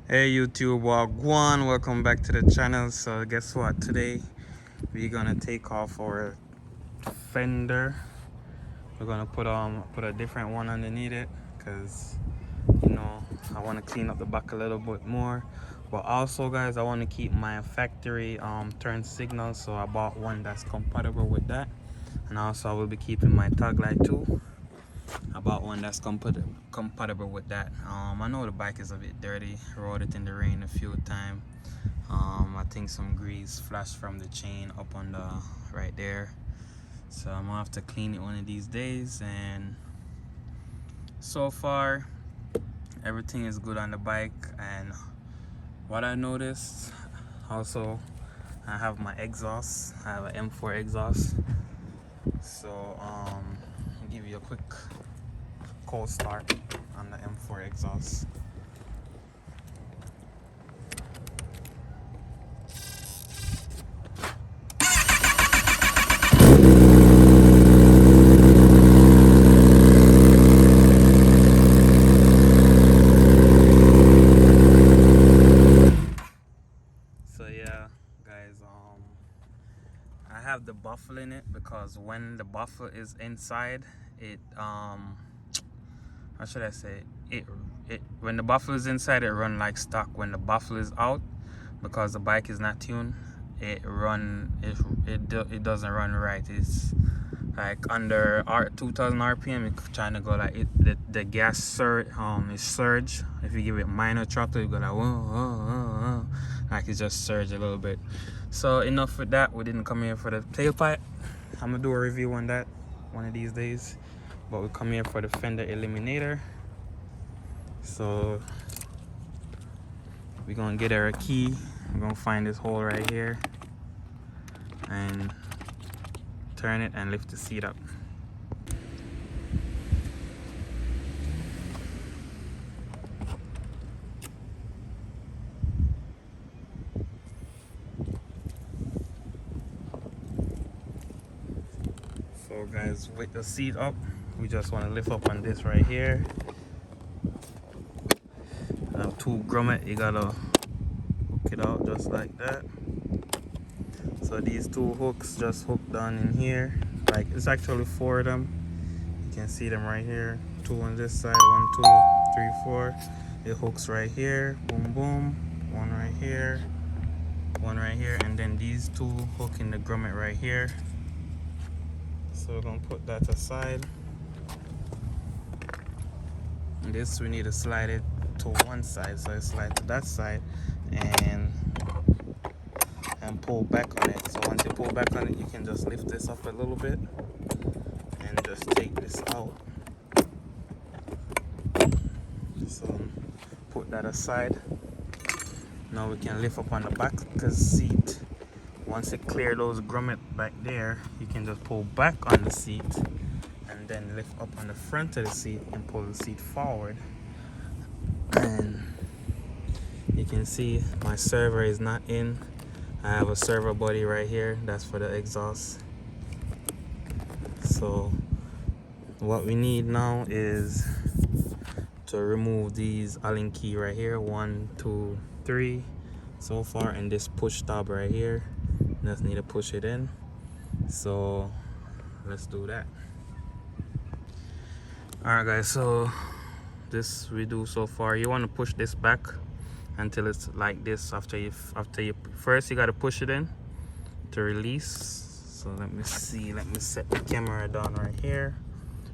Hey YouTube, Wagwan, welcome back to the channel. So guess what, today we're gonna take off our fender. We're gonna put a different one underneath it because I want to clean up the back a little bit more, but also guys, I want to keep my factory turn signal, so I bought one that's compatible with that. And also I will be keeping my tag light too. I bought one that's compatible with that. I know the bike is a bit dirty, rode it in the rain a few times. I think some grease flashed from the chain up on the right there, so I'm gonna have to clean it one of these days. And so far everything is good on the bike. And what I noticed also, I have my exhaust. I have an M4 exhaust, so I'll give you a quick cold start on the M4 exhaust. So yeah guys, I have the buffle in it because when the buffle is inside it, how should I say it, when the buffle is inside it run like stock. When the buffle is out, because the bike is not tuned, it doesn't run right. It's like under 2000 rpm. It's trying to go like the gas surge, is surge. If you give it minor throttle, you go like whoa, whoa, whoa, whoa. Like it just surge a little bit. So enough with that. We didn't come here for the tailpipe. I'm gonna do a review on that one of these days, but we come here for the fender eliminator. So we're gonna get her a key. We're gonna find this hole right here and turn it and lift the seat up. So guys, with the seat up, we just want to lift up on this right here. I have two grommet. You gotta hook it out just like that. So these two hooks just hook down in here. Like it's actually four of them. You can see them right here. Two on this side, 1, 2, 3, 4. It hooks right here. Boom, boom. One right here. One right here. And then these two hook in the grommet right here. So we're gonna put that aside. And this we need to slide it to one side. So I slide to that side and pull back on it. So once you pull back on it, you can just lift this up a little bit and just take this out. So put that aside. Now we can lift up on the back seat. Once you clear those grommet back there, you can just pull back on the seat and then lift up on the front of the seat and pull the seat forward. And you can see my server is not in. I have a servo body right here, that's for the exhaust. So what we need now is to remove these Allen key right here, 1, 2, 3 so far, and this push tab right here. Just need to push it in. So let's do that. Alright guys, so this we do so far. You want to push this back until it's like this. After you first you got to push it in to release. So let me see, let me set the camera down right here,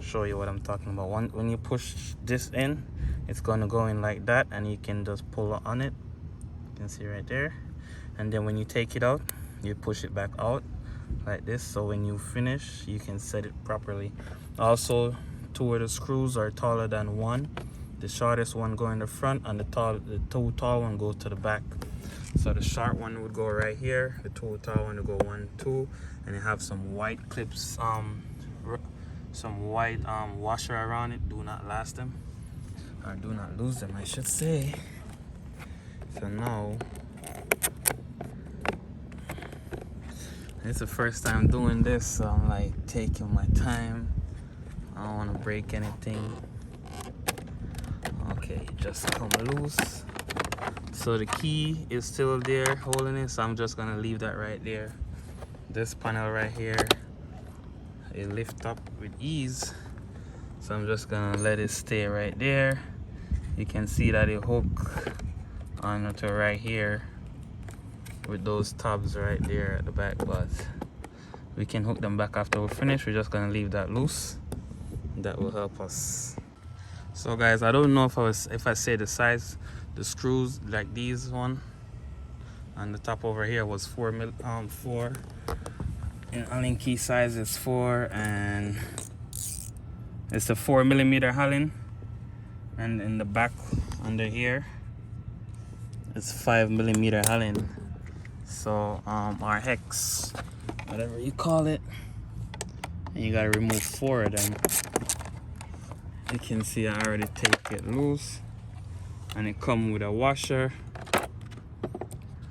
show you what I'm talking about. When you push this in, it's going to go in like that, and you can just pull on it. You can see right there. And then when you take it out, you push it back out like this, so when you finish you can set it properly. Also, two of the screws are taller than one. The shortest one go in the front, and the two tall one go to the back. So the short one would go right here, the two tall one would go 1, 2, and they have some white clips, some white washer around it. Do not last them, or do not lose them, I should say. So now it's the first time doing this, so I'm like taking my time. I don't want to break anything. Okay, just come loose. So the key is still there holding it, so I'm just gonna leave that right there. This panel right here, it lifts up with ease, so I'm just gonna let it stay right there. You can see that it hook onto right here with those tabs right there at the back, but we can hook them back after we're finished. We're just gonna leave that loose. That will help us. So guys, I don't know if I say the size, the screws like these one on the top over here was 4 and Allen key size is 4, and it's a 4mm Allen, and in the back under here it's 5mm Allen. So our hex, whatever you call it, and you gotta remove 4 of them. You can see I already take it loose, and it come with a washer.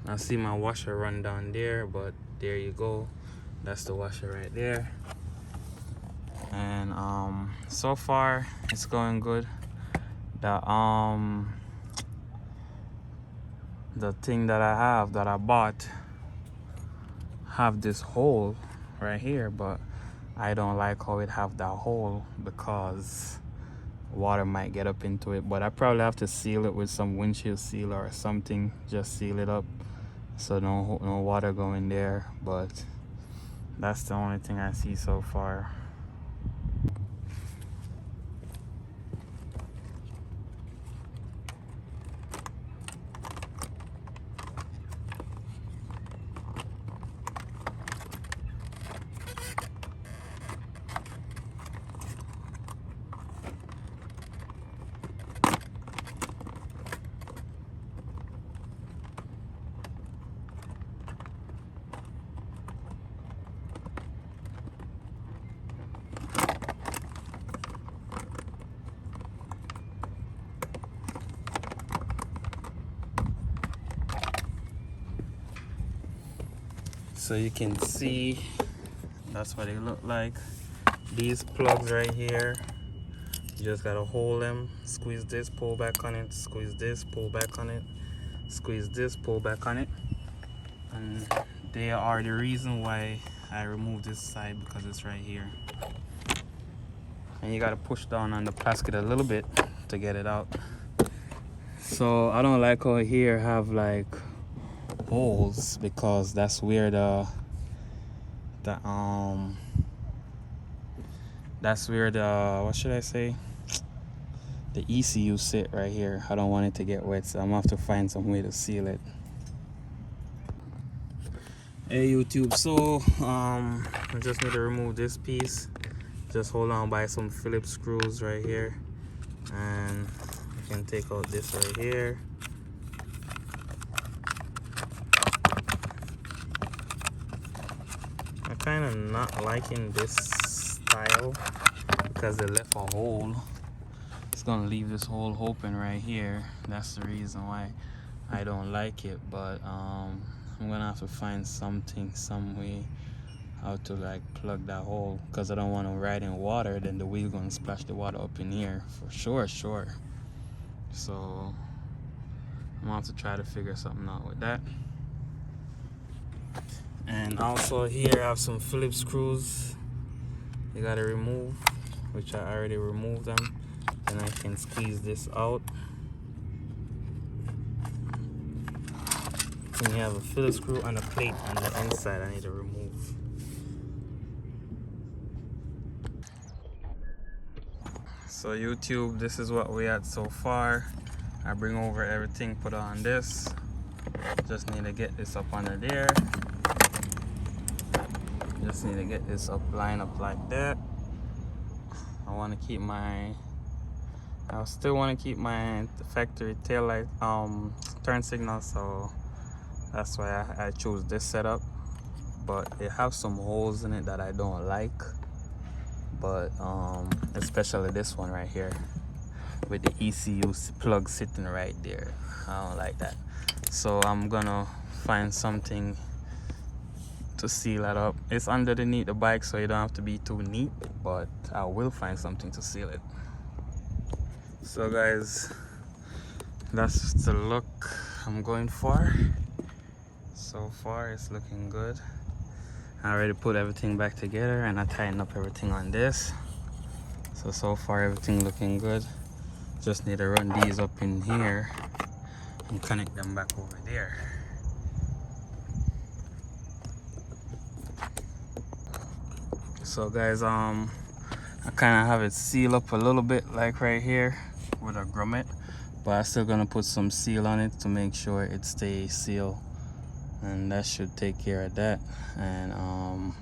I see my washer run down there, but there you go, that's the washer right there. And so far it's going good. The thing that I bought have this hole right here, but I don't like how it have that hole because water might get up into it. But I probably have to seal it with some windshield sealer or something, just seal it up so no water go in there. But that's the only thing I see so far. So you can see that's what they look like. These plugs right here, you just gotta hold them, squeeze this, pull back on it, squeeze this, pull back on it, squeeze this, pull back on it. And they are the reason why I removed this side, because it's right here. And you gotta push down on the plastic a little bit to get it out. So I don't like how here have like holes, because that's where that's where the what should I say, the ECU sit right here. I don't want it to get wet, so I'm gonna have to find some way to seal it. Hey YouTube, so I just need to remove this piece. Just hold on by some Phillips screws right here, and you can take out this right here. I'm kind of not liking this style because they left a hole. It's gonna leave this hole open right here. That's the reason why I don't like it. But I'm gonna have to find some way how to like plug that hole, because I don't want to ride in water, then the wheel gonna splash the water up in here for sure. So I'm gonna have to try to figure something out with that. And also here I have some Phillips screws you gotta remove, which I already removed them. And I can squeeze this out. And you have a Phillips screw and a plate on the inside I need to remove. So YouTube, this is what we had so far. I bring over everything, put on this. Just need to get this up under there. Just need to get this up, line up like that. I still want to keep my factory tail light turn signal, so that's why I chose this setup. But it has some holes in it that I don't like, but especially this one right here with the ECU plug sitting right there. I don't like that, so I'm gonna find something to seal it up. It's underneath the bike, so you don't have to be too neat, but I will find something to seal it. So guys, that's the look I'm going for. So far it's looking good. I already put everything back together and I tightened up everything on this. So far everything looking good. Just need to run these up in here and connect them back over there. So guys, I kind of have it sealed up a little bit, like right here with a grommet, but I'm still gonna put some seal on it to make sure it stays sealed, and that should take care of that. And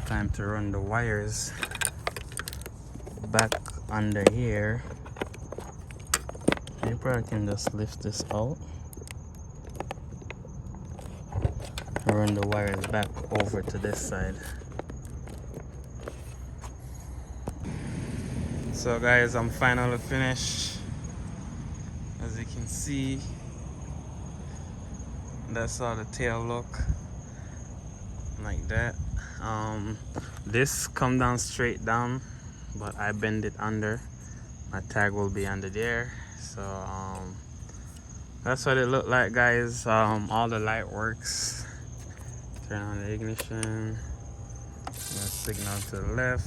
time to run the wires back under here. You probably can just lift this out and run the wires back over to this side. So guys, I'm finally finished. As you can see, that's how the tail look, like that. This come down straight down, but I bend it under. My tag will be under there. So that's what it looked like, guys. All the light works. Turn on the ignition, signal to the left.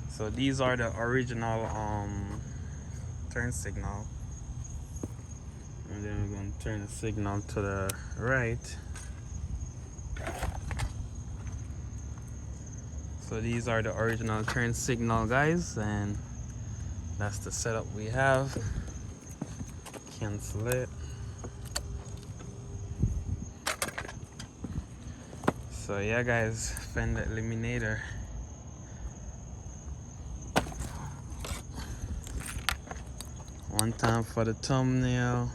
So these are the original turn signal, and then we're going to turn the signal to the right. So these are the original turn signal, guys, and that's the setup we have. Cancel it. So yeah guys, fender eliminator. One time for the thumbnail.